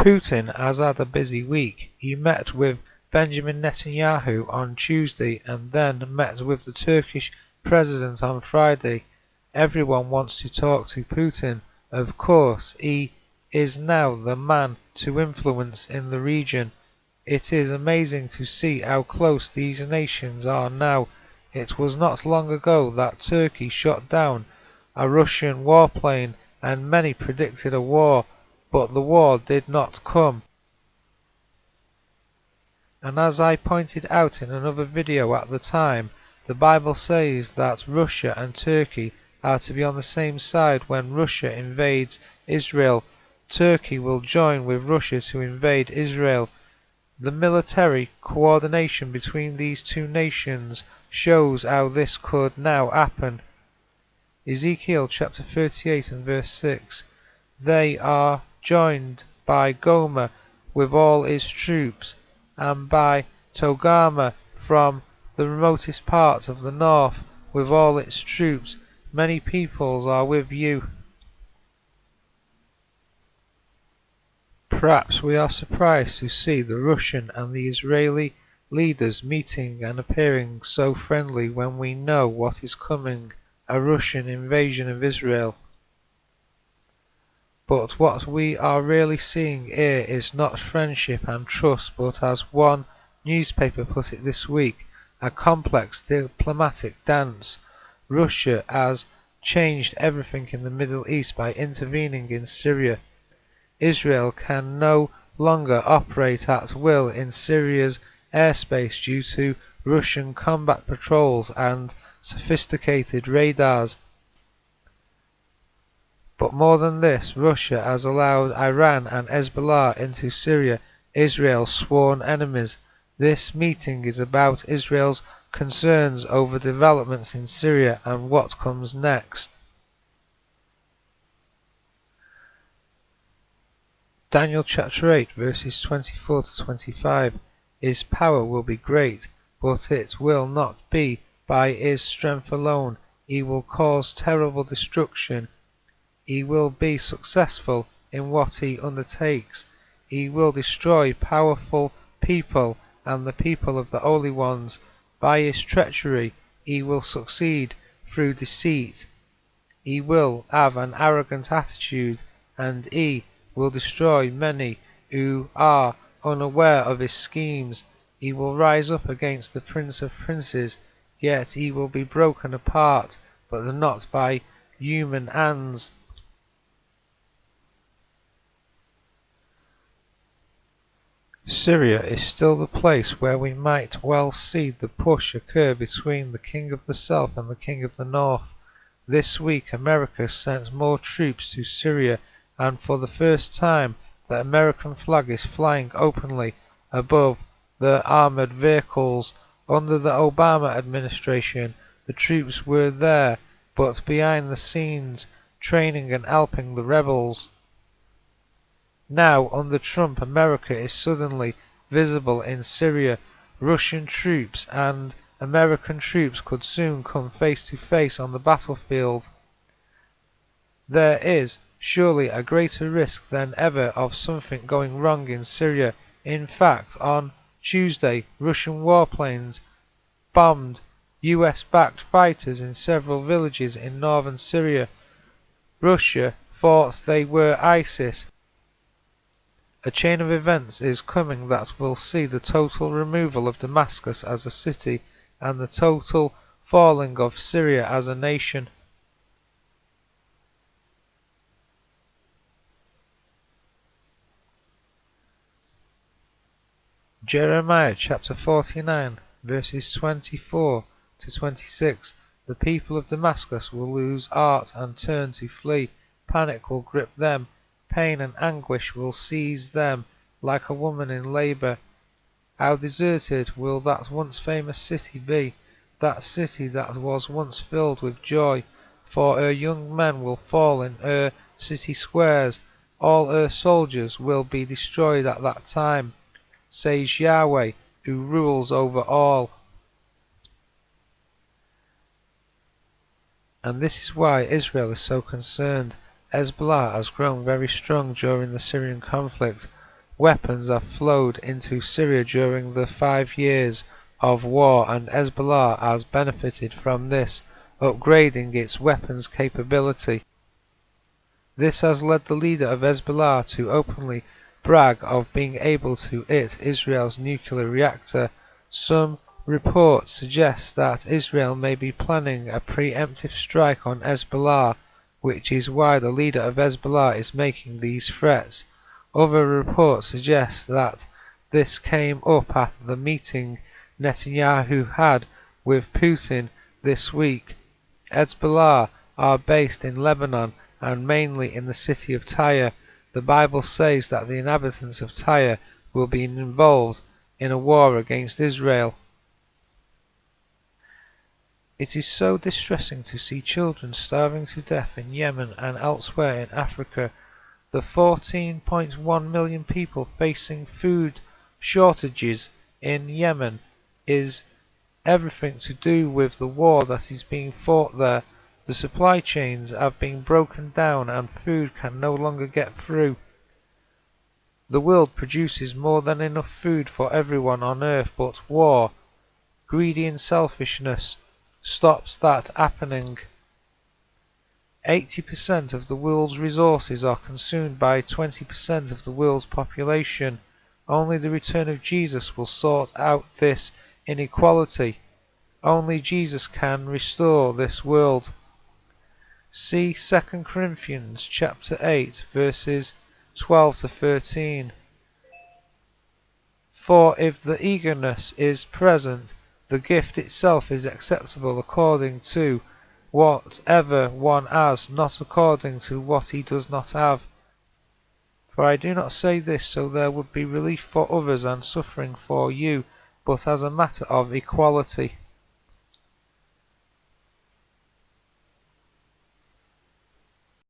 Putin has had a busy week. He met with Benjamin Netanyahu on Tuesday and then met with the Turkish president on Friday. Everyone wants to talk to Putin. Of course, he is now the man to influence in the region. It is amazing to see how close these nations are now. It was not long ago that Turkey shot down a Russian warplane and many predicted a war, but the war did not come. And as I pointed out in another video at the time, the Bible says that Russia and Turkey are to be on the same side when Russia invades Israel. Turkey will join with Russia to invade Israel. The military coordination between these two nations shows how this could now happen. Ezekiel chapter 38 and verse 6. They are joined by Gomer with all its troops, and by Togarmah from the remotest parts of the north with all its troops. Many peoples are with you. Perhaps we are surprised to see the Russian and the Israeli leaders meeting and appearing so friendly when we know what is coming, a Russian invasion of Israel. But what we are really seeing here is not friendship and trust, but as one newspaper put it this week, a complex diplomatic dance. Russia has changed everything in the Middle East by intervening in Syria. Israel can no longer operate at will in Syria's airspace due to Russian combat patrols and sophisticated radars. But more than this, Russia has allowed Iran and Hezbollah into Syria, Israel's sworn enemies. This meeting is about Israel's concerns over developments in Syria and what comes next. Daniel chapter 8 verses 24 to 25. His power will be great, but it will not be by his strength alone. He will cause terrible destruction. He will be successful in what he undertakes. He will destroy powerful people and the people of the holy ones. By his treachery he will succeed through deceit. He will have an arrogant attitude, and he will destroy many who are unaware of his schemes. He will rise up against the Prince of Princes, yet he will be broken apart, but not by human hands. Syria is still the place where we might well see the push occur between the King of the South and the King of the North. This week America sent more troops to Syria, and for the first time the American flag is flying openly above the armored vehicles. Under the Obama administration, the troops were there, but behind the scenes, training and helping the rebels. Now, under Trump, America is suddenly visible in Syria. Russian troops and American troops could soon come face to face on the battlefield. There is surely a greater risk than ever of something going wrong in Syria. In fact, on Tuesday, Russian warplanes bombed US-backed fighters in several villages in northern Syria. Russia thought they were ISIS. A chain of events is coming that will see the total removal of Damascus as a city and the total falling of Syria as a nation. Jeremiah chapter 49 verses 24 to 26. The people of Damascus will lose heart and turn to flee. Panic will grip them. Pain and anguish will seize them like a woman in labor. How deserted will that once famous city be, that city that was once filled with joy, for her young men will fall in her city squares, all her soldiers will be destroyed at that time, says Yahweh, who rules over all. And this is why Israel is so concerned. Hezbollah has grown very strong during the Syrian conflict. weapons have flowed into Syria during the 5 years of war, and Hezbollah has benefited from this, upgrading its weapons capability. This has led the leader of Hezbollah to openly brag of being able to hit Israel's nuclear reactor. Some reports suggest that Israel may be planning a preemptive strike on Hezbollah, which is why the leader of Hezbollah is making these threats. Other reports suggest that this came up at the meeting Netanyahu had with Putin this week. Hezbollah are based in Lebanon and mainly in the city of Tyre. The Bible says that the inhabitants of Tyre will be involved in a war against Israel. It is so distressing to see children starving to death in Yemen and elsewhere in Africa. The 14.1 million people facing food shortages in Yemen is everything to do with the war that is being fought there. The supply chains have been broken down and food can no longer get through. The world produces more than enough food for everyone on earth, but war, greedy and selfishness stops that happening. 80% of the world's resources are consumed by 20% of the world's population. Only the return of Jesus will sort out this inequality. Only Jesus can restore this world. See 2 Corinthians chapter 8 verses 12 to 13. For if the eagerness is present, the gift itself is acceptable according to whatever one has, not according to what he does not have. For I do not say this so there would be relief for others and suffering for you, but as a matter of equality.